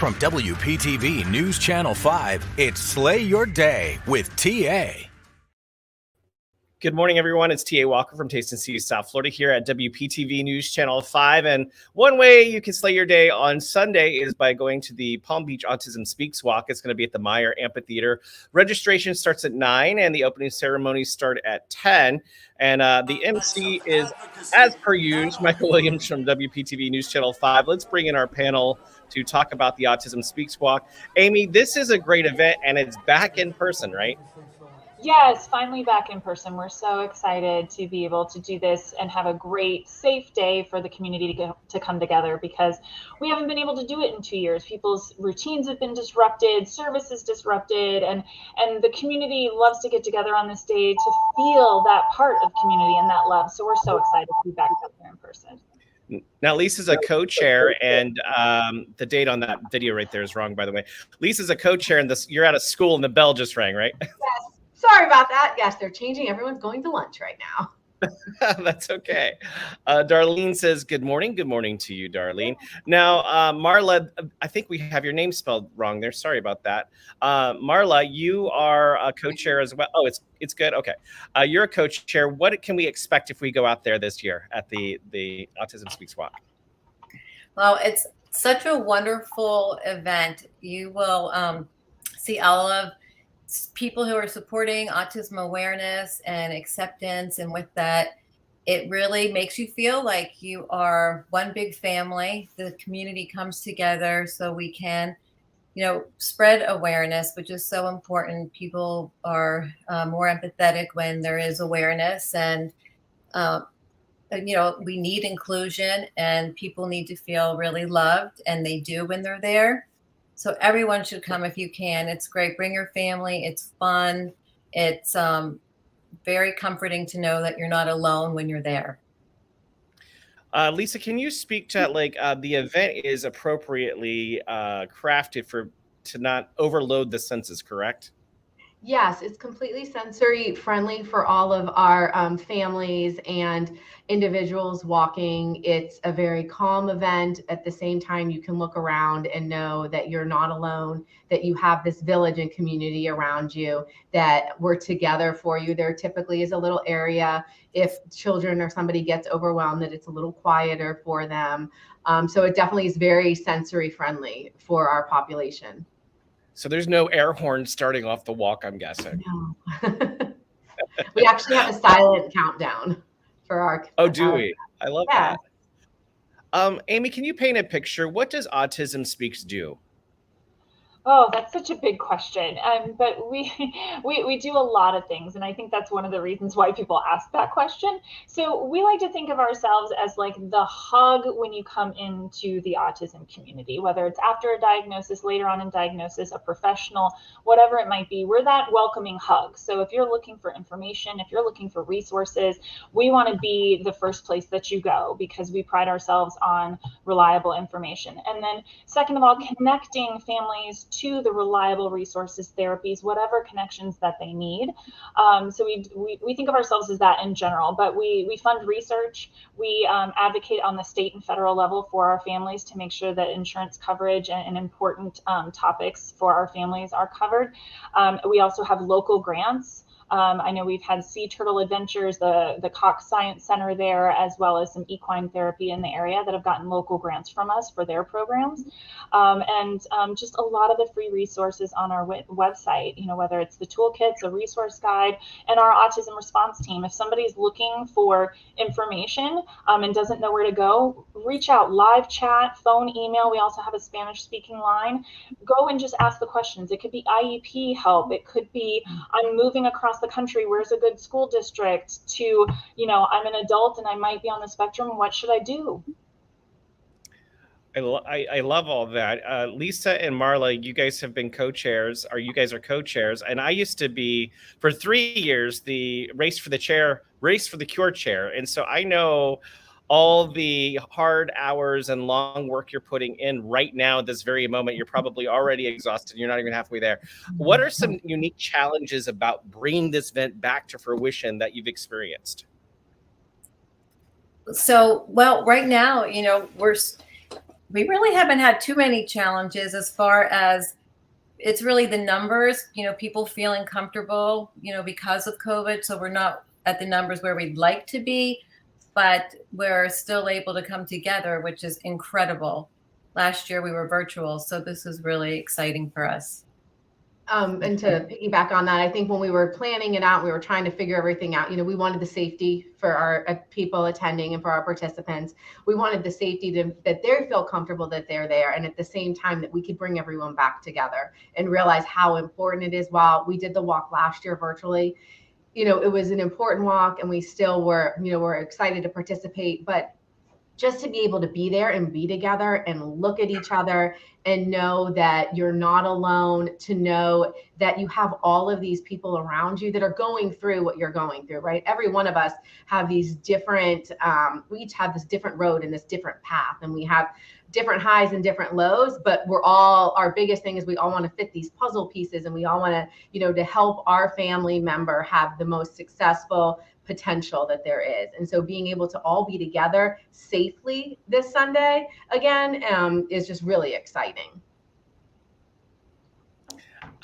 From WPTV News Channel 5, it's Slay Your Day with TA. Good morning, everyone. It's TA Walker from Taste and See South Florida here at WPTV News Channel 5. And one way you can slay your day on Sunday is by going to the Palm Beach Autism Speaks Walk. It's going to be at the Meyer Amphitheater. Registration starts at 9 and the opening ceremonies start at 10. And the MC is, as per usual, Michael Williams from WPTV News Channel 5. Let's bring in our panel to talk about the Autism Speaks Walk. Amy, this is a great event and it's back in person, right? Yes, finally back in person. We're so excited to be able to do this and have a great, safe day for the community to come together, because we haven't been able to do it in 2 years. People's routines have been disrupted, service is disrupted, and the community loves to get together on this day to feel that part of community and that love. So we're so excited to be back out there in person. Now, Lisa's a co-chair, and the date on that video right there is wrong, by the way. Lisa's a co-chair, and you're out of school, and the bell just rang, right? Yes. Sorry about that. Yes, they're changing. Everyone's going to lunch right now. That's okay. Darlene says, good morning. Good morning to you, Darlene. Now, Marla, I think we have your name spelled wrong there. Sorry about that. Marla, you are a co-chair as well. Oh, it's good. Okay. You're a co-chair. What can we expect if we go out there this year at the Autism Speaks Walk? Well, it's such a wonderful event. You will see all of people who are supporting autism awareness and acceptance. And with that, it really makes you feel like you are one big family. The community comes together so we can, spread awareness, which is so important. People are more empathetic when there is awareness, and, we need inclusion, and people need to feel really loved, and they do when they're there. So everyone should come if you can. It's great. Bring your family. It's fun. It's very comforting to know that you're not alone when you're there. Lisa, can you speak to the event is appropriately crafted to not overload the senses, correct? Yes, it's completely sensory friendly for all of our families and individuals walking. It's a very calm event. At the same time, you can look around and know that you're not alone, that you have this village and community around you, that we're together for you. There typically is a little area if children or somebody gets overwhelmed, that it's a little quieter for them. So it definitely is very sensory friendly for our population. So there's no air horn starting off the walk, I'm guessing. No. We actually have a silent countdown for our. Oh, do we? I love that. Amy, can you paint a picture? What does Autism Speaks do? Oh, that's such a big question. But we do a lot of things. And I think that's one of the reasons why people ask that question. So we like to think of ourselves as like the hug when you come into the autism community, whether it's after a diagnosis, later on in diagnosis, a professional, whatever it might be. We're that welcoming hug. So if you're looking for information, if you're looking for resources, we want to be the first place that you go, because we pride ourselves on reliable information. And then second of all, connecting families to the reliable resources, therapies, whatever connections that they need. So we think of ourselves as that in general, but we fund research. We advocate on the state and federal level for our families to make sure that insurance coverage and important topics for our families are covered. We also have local grants. I know we've had Sea Turtle Adventures, the Cox Science Center there, as well as some equine therapy in the area that have gotten local grants from us for their programs. And just a lot of the free resources on our website, whether it's the toolkits, a resource guide, and our autism response team. If somebody's looking for information and doesn't know where to go, reach out, live chat, phone, email. We also have a Spanish speaking line. Go and just ask the questions. It could be IEP help. It could be, I'm moving across the country, where's a good school district, to, I'm an adult and I might be on the spectrum, what should I do? I love all that. Lisa and Marla, you guys have been co-chairs, or you guys are co-chairs, and I used to be, for 3 years, the Race for the Cure chair, and so I know all the hard hours and long work you're putting in right now at this very moment. You're probably already exhausted. You're not even halfway there. What are some unique challenges about bringing this event back to fruition that you've experienced? So, well, right now, we really haven't had too many challenges as far as it's really the numbers, people feeling comfortable, because of COVID. So we're not at the numbers where we'd like to be, but we're still able to come together, which is incredible. Last year we were virtual, so this is really exciting for us. And to piggyback on that, I think when we were planning it out, we were trying to figure everything out. We wanted the safety for our people attending and for our participants. We wanted the safety that they feel comfortable that they're there. And at the same time that we could bring everyone back together and realize how important it is. While we did the walk last year virtually, it was an important walk and we still were excited to participate, but just to be able to be there and be together and look at each other and know that you're not alone, to know that you have all of these people around you that are going through what you're going through, right? Every one of us have these different, we each have this different road and this different path, and we have different highs and different lows, but our biggest thing is we all want to fit these puzzle pieces, and we all want to, to help our family member have the most successful potential that there is. And so being able to all be together safely this Sunday again is just really exciting.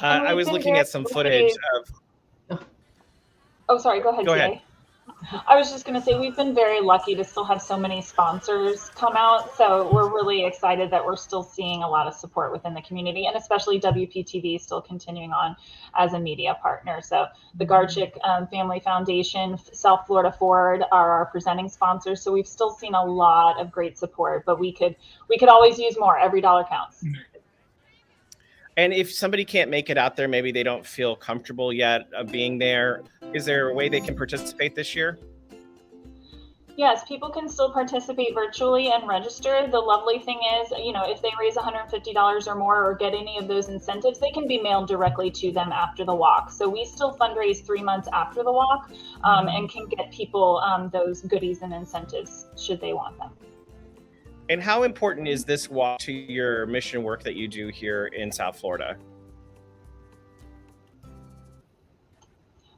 I was looking at some footage of. Oh, sorry. Go ahead. Go ahead. I was just going to say, we've been very lucky to still have so many sponsors come out. So we're really excited that we're still seeing a lot of support within the community, and especially WPTV still continuing on as a media partner. So the Garchick Family Foundation, South Florida Forward are our presenting sponsors. So we've still seen a lot of great support, but we could always use more. Every dollar counts. And if somebody can't make it out there, maybe they don't feel comfortable yet of being there, is there a way they can participate this year? Yes, people can still participate virtually and register. The lovely thing is, if they raise $150 or more or get any of those incentives, they can be mailed directly to them after the walk. So we still fundraise 3 months after the walk and can get people those goodies and incentives should they want them. And how important is this walk to your mission work that you do here in South Florida?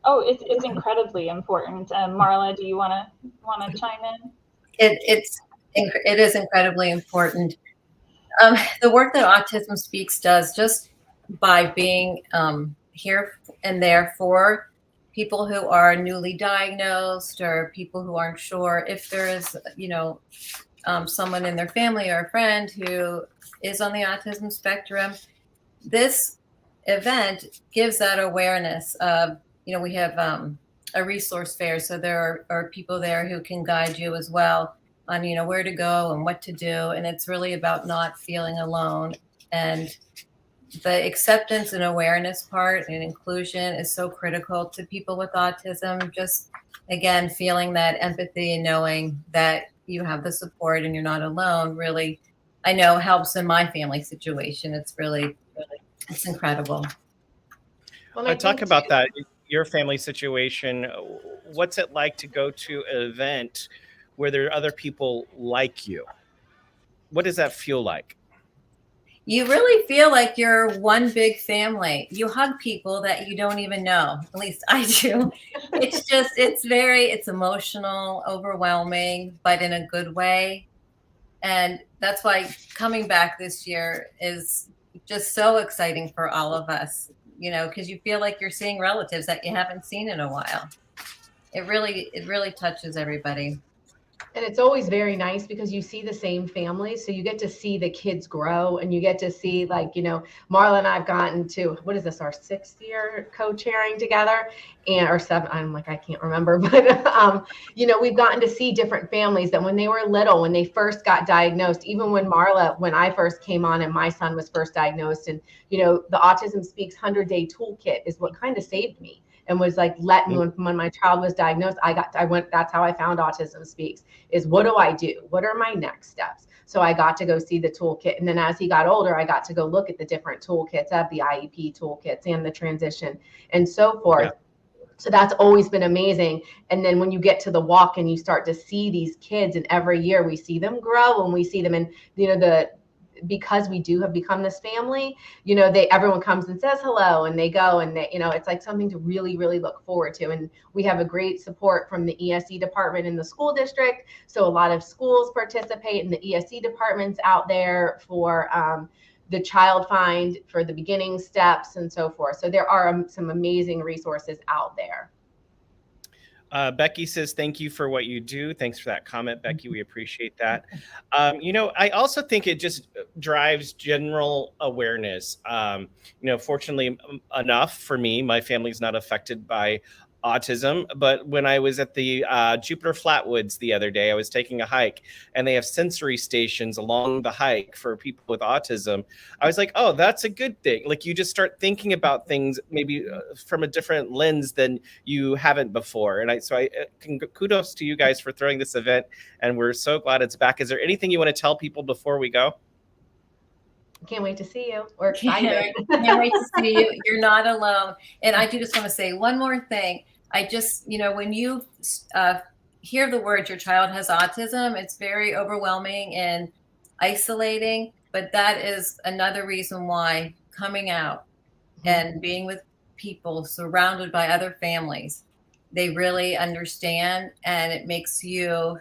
Oh, it's incredibly important. Marla, do you want to chime in? It is incredibly important. The work that Autism Speaks does, just by being here and there for people who are newly diagnosed or people who aren't sure if there is, someone in their family or a friend who is on the autism spectrum. This event gives that awareness of, we have a resource fair. So there are people there who can guide you as well on, where to go and what to do. And it's really about not feeling alone. And the acceptance and awareness part and inclusion is so critical to people with autism. Just, again, feeling that empathy and knowing that you have the support and you're not alone really, I know, helps in my family situation. It's really, it's incredible. Well, talk about that, your family situation. What's it like to go to an event where there are other people like you? What does that feel like? You really feel like you're one big family. You hug people that you don't even know. At least I do. It's emotional, overwhelming, but in a good way. And that's why coming back this year is just so exciting for all of us, because you feel like you're seeing relatives that you haven't seen in a while. It really touches everybody. And it's always very nice because you see the same families. So you get to see the kids grow, and you get to see, Marla and I've gotten to, what is this, our 6th year co-chairing together, and or 7, I'm like, I can't remember, but, we've gotten to see different families that when they were little, when they first got diagnosed, even when I first came on and my son was first diagnosed, and, the Autism Speaks 100-day toolkit is what kind of saved me. And was like, when my child was diagnosed, that's how I found Autism Speaks, is what do I do? What are my next steps? So I got to go see the toolkit. And then as he got older, I got to go look at the different toolkits of the IEP toolkits and the transition and so forth. Yeah. So that's always been amazing. And then when you get to the walk and you start to see these kids, and every year we see them grow and we see them, and because we do have become this family, everyone comes and says hello, and they go, and it's like something to really, really look forward to. And we have a great support from the ESE department in the school district. So a lot of schools participate in the ESE departments out there for the child find, for the beginning steps, and so forth. So there are some amazing resources out there. Becky says, thank you for what you do. Thanks for that comment, Becky. We appreciate that. I also think it just drives general awareness. Fortunately enough for me, my family's not affected by autism, but when I was at the Jupiter Flatwoods the other day, I was taking a hike, and they have sensory stations along the hike for people with autism. I was like, oh, that's a good thing. Like, you just start thinking about things maybe from a different lens than you haven't before. And I kudos to you guys for throwing this event, and we're so glad it's back. Is there anything you want to tell people before we go? Can't wait to see you. We're excited. Can't wait to see you. You're not alone. And I do just want to say one more thing. I just, when you hear the word your child has autism, it's very overwhelming and isolating. But that is another reason why coming out and being with people surrounded by other families, they really understand, and it makes you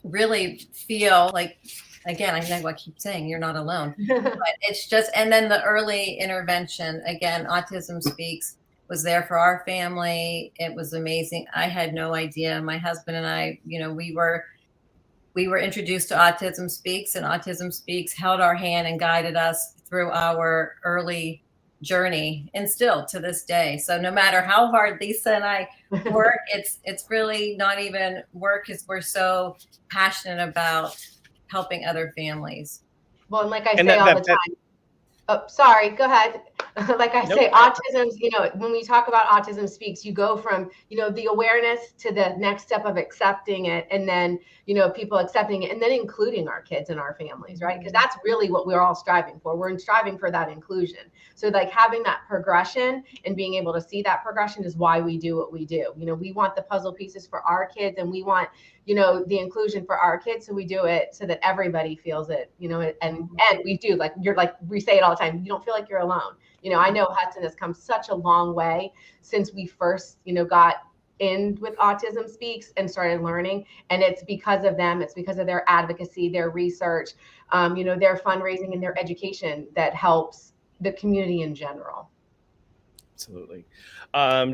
really feel like, again, I know I keep saying you're not alone, but it's just, and then the early intervention, again, Autism Speaks was there for our family. It was amazing. I had no idea. My husband and I, we were introduced to Autism Speaks, and Autism Speaks held our hand and guided us through our early journey, and still to this day. So no matter how hard Lisa and I work, it's really not even work, because we're so passionate about helping other families. Well, and like I say all the time. Oh, sorry, go ahead. Like I say, autism, when we talk about Autism Speaks, you go from, the awareness to the next step of accepting it, and then, people accepting it, and then including our kids and our families, right? Because that's really what we're all striving for. We're striving for that inclusion. So like having that progression and being able to see that progression is why we do what we do. We want the puzzle pieces for our kids, and we want, the inclusion for our kids. So we do it so that everybody feels it, and we do, like, we say it all the time. You don't feel like you're alone. I know Hudson has come such a long way since we first, got in with Autism Speaks and started learning. And it's because of them. It's because of their advocacy, their research, their fundraising, and their education that helps the community in general. Absolutely.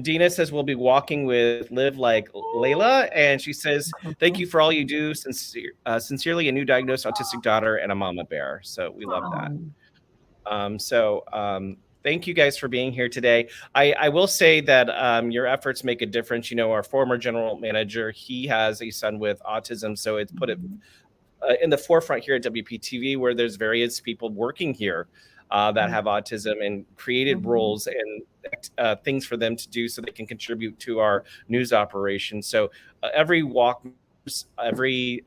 Dina says we'll be walking with Live Like Layla, and she says, thank you for all you do. Sincerely, a new diagnosed autistic daughter and a mama bear. So we love that. Thank you guys for being here today. I will say that your efforts make a difference. Our former general manager, he has a son with autism, so it's put it in the forefront here at WPTV, where there's various people working here that have autism, and created roles and things for them to do so they can contribute to our news operation. So every walk, every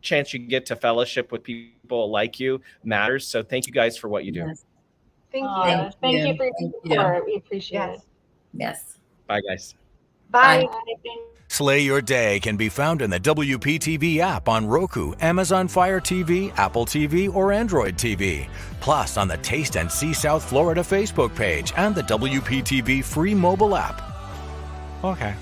chance you get to fellowship with people like you matters. So thank you guys for what you do. Yes. Thank you. Thank you for your support. We appreciate it. Yes. Bye, guys. Bye. Slay Your Day can be found in the WPTV app on Roku, Amazon Fire TV, Apple TV, or Android TV. Plus on the Taste and See South Florida Facebook page and the WPTV free mobile app. Okay.